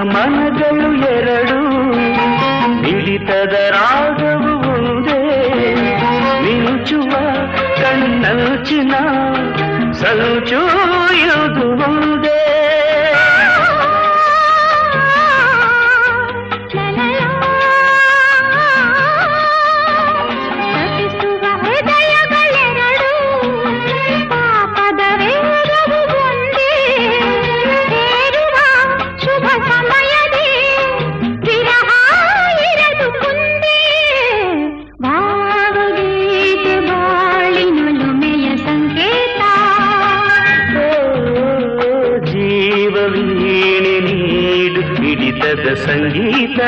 ಮನಗಳು ಎರಡು ಮಿಡಿತದ ರಾಗವು ಒಂದೇ ಮಿಂಚುವ ಕಣ್ಣಂಚಿನ ಸಂಚು ಇದು ಒಂದೇ ಸಂಗೀತ